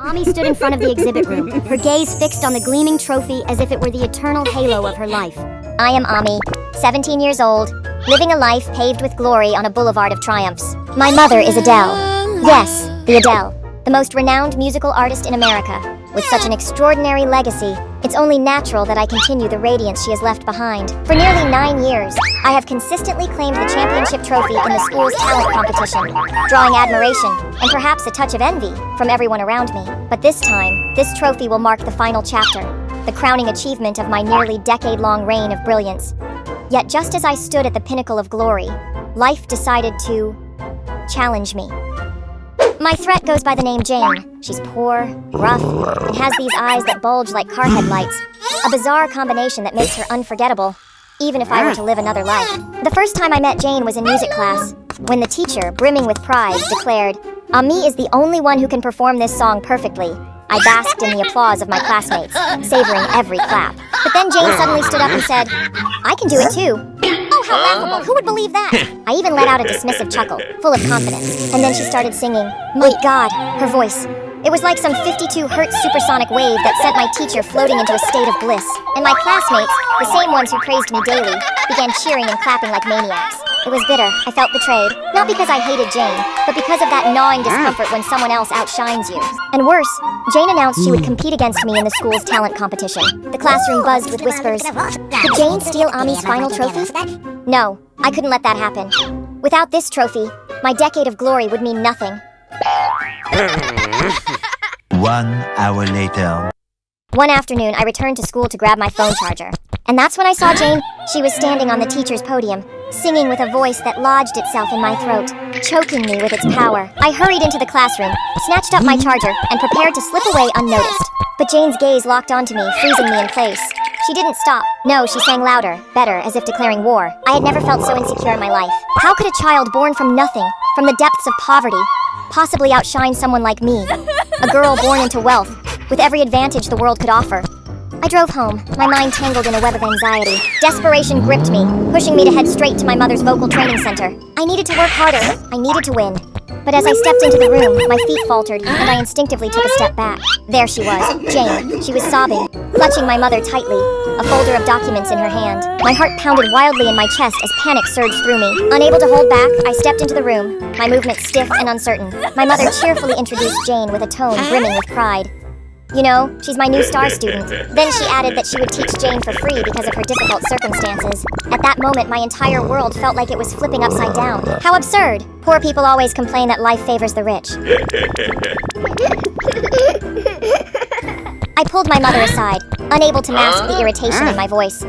Ami stood in front of the exhibit room, her gaze fixed on the gleaming trophy as if it were the eternal halo of her life. I am Ami, 17 years old, living a life paved with glory on a boulevard of triumphs. My mother is Adele. Yes, the Adele, the most renowned musical artist in America. With such an extraordinary legacy, it's only natural that I continue the radiance she has left behind. For nearly 9 years, I have consistently claimed the championship trophy in the school's talent competition, drawing admiration and perhaps a touch of envy from everyone around me. But this time, this trophy will mark the final chapter, the crowning achievement of my nearly decade-long reign of brilliance. Yet just as I stood at the pinnacle of glory, life decided to challenge me. My threat goes by the name Jane. She's poor, rough, and has these eyes that bulge like car headlights. A bizarre combination that makes her unforgettable, even if I were to live another life. The first time I met Jane was in music class, when the teacher, brimming with pride, declared, "Ami is the only one who can perform this song perfectly." I basked in the applause of my classmates, savoring every clap. But then Jane suddenly stood up and said, "I can do it too." Oh, how laughable! Who would believe that? I even let out a dismissive chuckle, full of confidence. And then she started singing. My God, her voice. It was like some 52 hertz supersonic wave that sent my teacher floating into a state of bliss. And my classmates, the same ones who praised me daily, began cheering and clapping like maniacs. It was bitter. I felt betrayed. Not because I hated Jane, but because of that gnawing discomfort when someone else outshines you. And worse, Jane announced she would compete against me in the school's talent competition. The classroom buzzed with whispers. Could Jane steal Ami's final trophy? No, I couldn't let that happen. Without this trophy, my decade of glory would mean nothing. 1 hour later. One afternoon, I returned to school to grab my phone charger. And that's when I saw Jane. She was standing on the teacher's podium, singing with a voice that lodged itself in my throat, choking me with its power. I hurried into the classroom, snatched up my charger, and prepared to slip away unnoticed. But Jane's gaze locked onto me, freezing me in place. She didn't stop. No, she sang louder, better, as if declaring war. I had never felt so insecure in my life. How could a child born from nothing, from the depths of poverty, possibly outshine someone like me, a girl born into wealth, with every advantage the world could offer? I drove home, my mind tangled in a web of anxiety. Desperation gripped me, pushing me to head straight to my mother's vocal training center. I needed to work harder. I needed to win. But as I stepped into the room, my feet faltered, and I instinctively took a step back. There she was, Jane. She was sobbing, clutching my mother tightly, a folder of documents in her hand. My heart pounded wildly in my chest as panic surged through me. Unable to hold back, I stepped into the room, my movements stiff and uncertain. My mother cheerfully introduced Jane with a tone brimming with pride. You know, she's my new star student. Then she added that she would teach Jane for free because of her difficult circumstances. At that moment, my entire world felt like it was flipping upside down. How absurd! Poor people always complain that life favors the rich. I pulled my mother aside, unable to mask the irritation in my voice.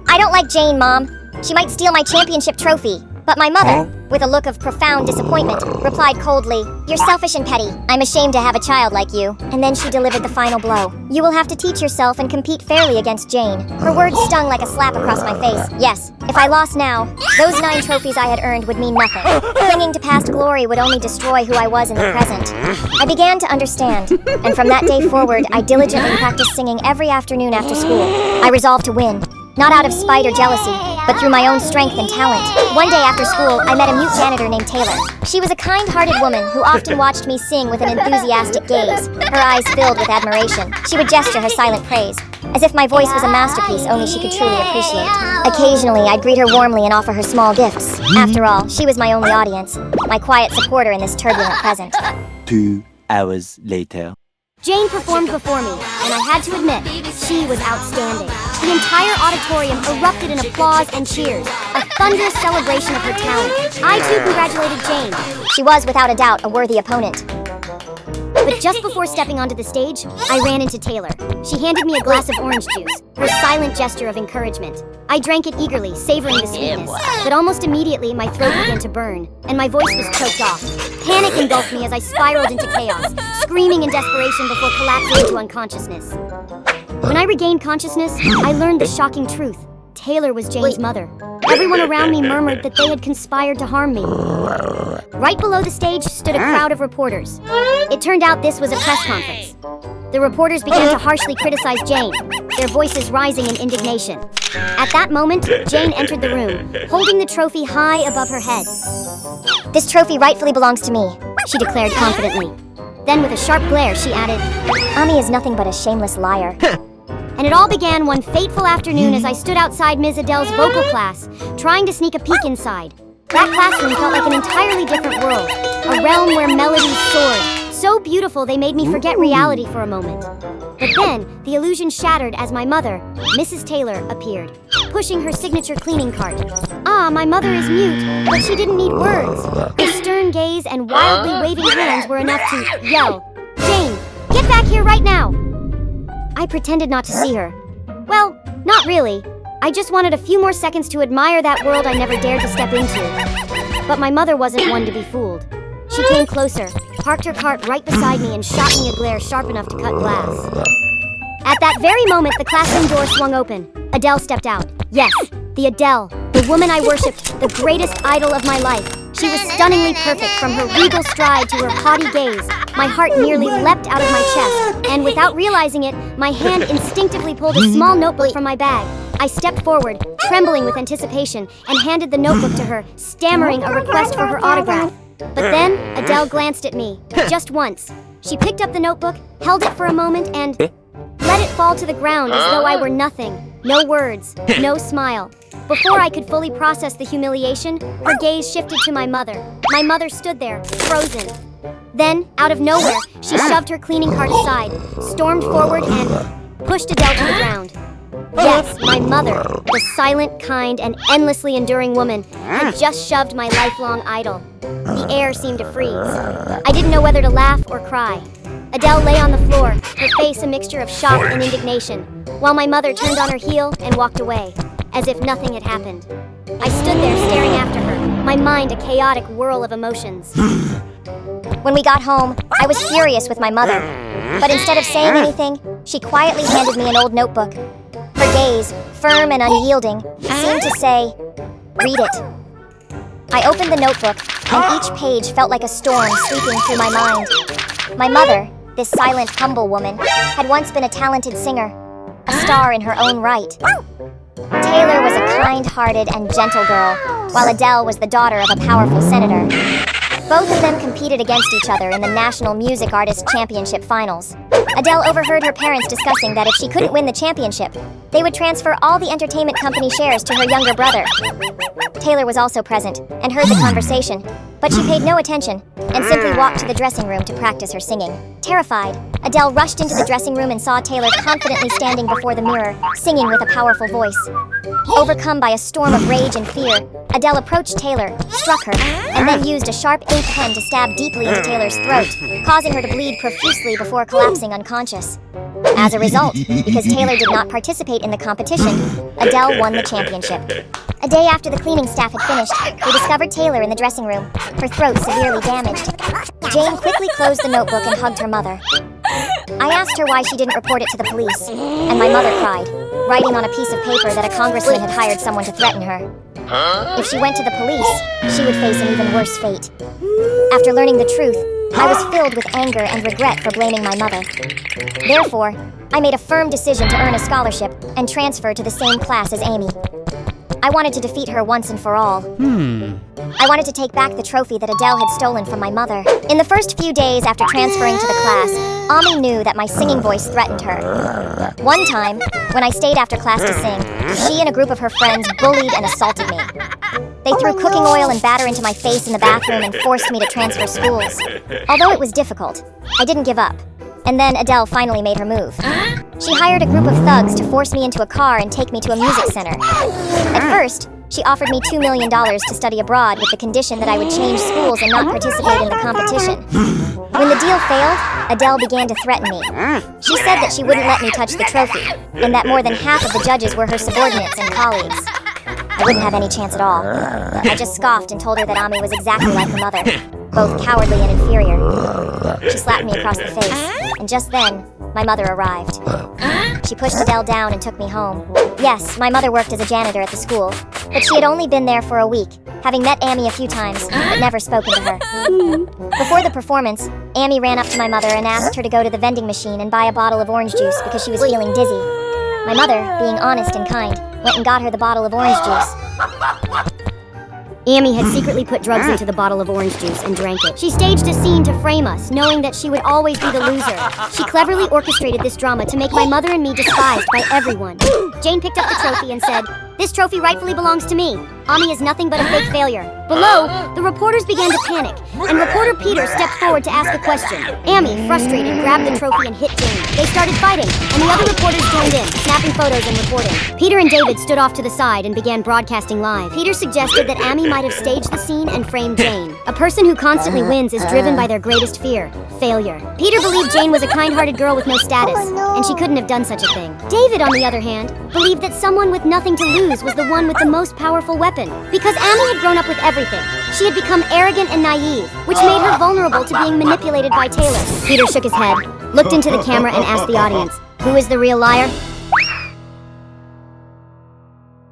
I don't like Jane, Mom. She might steal my championship trophy. But my mother, with a look of profound disappointment, replied coldly, "You're selfish and petty. I'm ashamed to have a child like you." And then she delivered the final blow. "You will have to teach yourself and compete fairly against Jane." Her words stung like a slap across my face. Yes, if I lost now, those 9 trophies I had earned would mean nothing. Clinging to past glory would only destroy who I was in the present. I began to understand, and from that day forward, I diligently practiced singing every afternoon after school. I resolved to win. Not out of spite or jealousy, but through my own strength and talent. One day after school, I met a mute janitor named Taylor. She was a kind-hearted woman who often watched me sing with an enthusiastic gaze, her eyes filled with admiration. She would gesture her silent praise, as if my voice was a masterpiece only she could truly appreciate. Occasionally, I'd greet her warmly and offer her small gifts. After all, she was my only audience, my quiet supporter in this turbulent present. 2 hours later. Jane performed before me, and I had to admit, she was outstanding. The entire auditorium erupted in applause and cheers, a thunderous celebration of her talent. I too congratulated Jane. She was, without a doubt, a worthy opponent. But just before stepping onto the stage, I ran into Taylor. She handed me a glass of orange juice, her silent gesture of encouragement. I drank it eagerly, savoring the sweetness. But almost immediately, my throat began to burn, and my voice was choked off. Panic engulfed me as I spiraled into chaos, screaming in desperation before collapsing into unconsciousness. When I regained consciousness, I learned the shocking truth. Taylor was Jane's mother. Everyone around me murmured that they had conspired to harm me. Right below the stage stood a crowd of reporters. It turned out this was a press conference. The reporters began to harshly criticize Jane, their voices rising in indignation. At that moment, Jane entered the room, holding the trophy high above her head. "This trophy rightfully belongs to me," she declared confidently. Then with a sharp glare, she added, Ami is nothing but a shameless liar. and it all began one fateful afternoon as I stood outside Ms. Adele's vocal class, trying to sneak a peek inside. That classroom felt like an entirely different world, a realm where melodies soared, so beautiful they made me forget reality for a moment. But then, the illusion shattered as my mother, Mrs. Taylor, appeared, pushing her signature cleaning cart. Ah, my mother is mute, but she didn't need words. Her stern gaze and wildly waving hands were enough to yell, Jane, get back here right now! I pretended not to see her. Well, not really. I just wanted a few more seconds to admire that world I never dared to step into. But my mother wasn't one to be fooled. She came closer, parked her cart right beside me, and shot me a glare sharp enough to cut glass. At that very moment, the classroom door swung open. Adele stepped out. Yes, the Adele, the woman I worshipped, the greatest idol of my life. She was stunningly perfect, from her regal stride to her haughty gaze. My heart nearly leapt out of my chest, and without realizing it, my hand instinctively pulled a small notebook from my bag. I stepped forward, trembling with anticipation, and handed the notebook to her, stammering a request for her autograph. But then, Adele glanced at me, just once. She picked up the notebook, held it for a moment, and let it fall to the ground as though I were nothing. No words, no smile. Before I could fully process the humiliation, her gaze shifted to my mother. My mother stood there, frozen. Then, out of nowhere, she shoved her cleaning cart aside, stormed forward, and pushed Adele to the ground. Yes, my mother, the silent, kind, and endlessly enduring woman, had just shoved my lifelong idol. The air seemed to freeze. I didn't know whether to laugh or cry. Adele lay on the floor, her face a mixture of shock and indignation, while my mother turned on her heel and walked away, as if nothing had happened. I stood there staring after her, my mind a chaotic whirl of emotions. When we got home, I was furious with my mother. But instead of saying anything, she quietly handed me an old notebook. Her gaze, firm and unyielding, seemed to say, "Read it." I opened the notebook, and each page felt like a storm sweeping through my mind. My mother, this silent, humble woman, had once been a talented singer, a star in her own right. Taylor was a kind-hearted and gentle girl, while Adele was the daughter of a powerful senator. Both of them competed against each other in the National Music Artists Championship finals. Adele overheard her parents discussing that if she couldn't win the championship, they would transfer all the entertainment company shares to her younger brother. Taylor was also present and heard the conversation, but she paid no attention and simply walked to the dressing room to practice her singing. Terrified, Adele rushed into the dressing room and saw Taylor confidently standing before the mirror, singing with a powerful voice. Overcome by a storm of rage and fear, Adele approached Taylor, struck her, and then used a sharp ink pen to stab deeply into Taylor's throat, causing her to bleed profusely before collapsing unconscious. As a result, because Taylor did not participate in the competition, Adele won the championship. A day after the cleaning staff had finished, they discovered Taylor in the dressing room, her throat severely damaged. Jane quickly closed the notebook and hugged her mother. I asked her why she didn't report it to the police, and my mother cried, writing on a piece of paper that a congressman had hired someone to threaten her. If she went to the police, she would face an even worse fate. After learning the truth, I was filled with anger and regret for blaming my mother. Therefore, I made a firm decision to earn a scholarship and transfer to the same class as Amy. I wanted to defeat her once and for all. I wanted to take back the trophy that Adele had stolen from my mother. In the first few days after transferring to the class, Ami knew that my singing voice threatened her. One time, when I stayed after class to sing, she and a group of her friends bullied and assaulted me. They threw cooking oil and batter into my face in the bathroom and forced me to transfer schools. Although it was difficult, I didn't give up. And then Adele finally made her move. She hired a group of thugs to force me into a car and take me to a music center. At first, she offered me $2 million to study abroad with the condition that I would change schools and not participate in the competition. When the deal failed, Adele began to threaten me. She said that she wouldn't let me touch the trophy, and that more than half of the judges were her subordinates and colleagues. I wouldn't have any chance at all. I just scoffed and told her that Ami was exactly like her mother, both cowardly and inferior. She slapped me across the face, and just then, my mother arrived. She pushed Adele down and took me home. Yes, my mother worked as a janitor at the school, but she had only been there for a week, having met Amy a few times, but never spoken to her. Before the performance, Amy ran up to my mother and asked her to go to the vending machine and buy a bottle of orange juice because she was feeling dizzy. My mother, being honest and kind, went and got her the bottle of orange juice. Amy had secretly put drugs into the bottle of orange juice and drank it. She staged a scene to frame us, knowing that she would always be the loser. She cleverly orchestrated this drama to make my mother and me despised by everyone. Jane picked up the trophy and said, "This trophy rightfully belongs to me. Ami is nothing but a fake failure." Below, the reporters began to panic, and reporter Peter stepped forward to ask a question. Amy, frustrated, grabbed the trophy and hit Jane. They started fighting, and the other reporters joined in, snapping photos and reporting. Peter and David stood off to the side and began broadcasting live. Peter suggested that Amy might have staged the scene and framed Jane. A person who constantly wins is driven by their greatest fear, failure. Peter believed Jane was a kind-hearted girl with no status, and she couldn't have done such a thing. David, on the other hand, believed that someone with nothing to lose was the one with the most powerful weapon. Because Amy had grown up with everything, she had become arrogant and naive, which made her vulnerable to being manipulated by Taylor. Peter shook his head, looked into the camera, and asked the audience, "Who is the real liar?"